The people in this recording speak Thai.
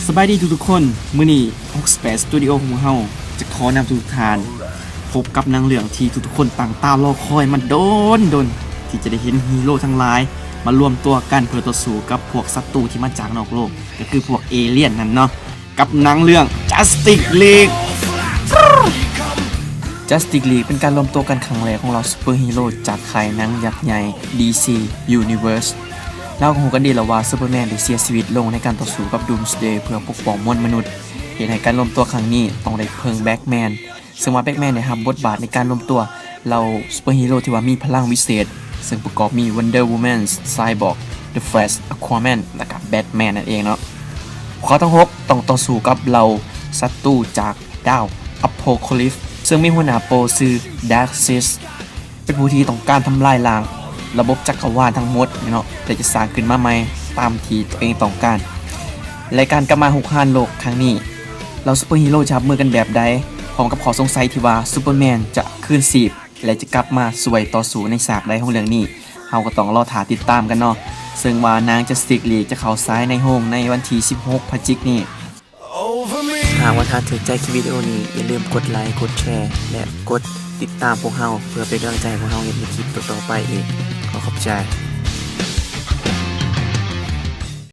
สบายดีทุกๆคนมื้อนี้68 Studio ของเฮาจะขอนำทุกท่านพบกับนางเรื่องที่ทุกๆคนต่างตารอคอยมาโดนที่จะได้เห็นฮีโร่ทั้งหลายมารวมตัวกันเพื่อต่อสู้กับพวกศัตรูที่มาจากนอกโลกก็คือพวกเอเลี่ยนนั่นเนาะกับนางเรื่อง Justice League Justice League เป็นการรวมตัวกันครั้งแรกของเราซูเปอร์ฮีโร่จากค่ายหนังยักษ์ใหญ่ DC Universe เราก็รู้กันดีแล้วว่าซูเปอร์แมนได้เสียชีวิตลงในการต่อสู้กับ Doomsday เพื่อปกป้องมวลมนุษย์เหตุให้การรวมตัวครั้งนี้ต้องได้เพิ่งแบ็กแมนซึ่งว่าแบ็กแมนได้รับบทบาทในการรวมตัวเราซูเปอร์ฮีโร่ที่ว่ามีพลังวิเศษซึ่งประกอบมี Wonder Woman Cyborg The Flash Aquaman และก็ Batman นั่นเองเนาะเขาทั้ง6ต้องต่อสู้กับเราศัตรูจากดาว Apocalypse ซึ่งมีหัวหน้าโปรชื่อ Darkseid เป็นผู้ที่ต้องการทำลายล้างระบบจักรวาลทั้งหมดเนาะแต่จะสร้างขึ้นมาใหม่ตามที่ตัวเองต้องการและการกลับมาหุกหานโลกครั้งนี้เราซูเปอร์ฮีโร่จะรับมือกันแบบใดพร้อมกับขอสงสัยที่ว่าซูเปอร์แมนจะคืนชีพและจะกลับมาสวยต่อสู้ในฉากใดของเรื่องนี้เราก็ต้องรอถาติดตามกันเนาะซึ่งว่านางJustice Leagueจะเข้าซ้ายในโฮมในวันที่16พฤศจิกายนนี้หากว่าท่านถูกใจคลิปวิดีโอนี้อย่าลืมกดไลค์กดแชร์และกดติดตามพวกเราเพื่อเป็นกำลังใจให้พวกเราในคลิปต่อๆไปอีกขอบใจ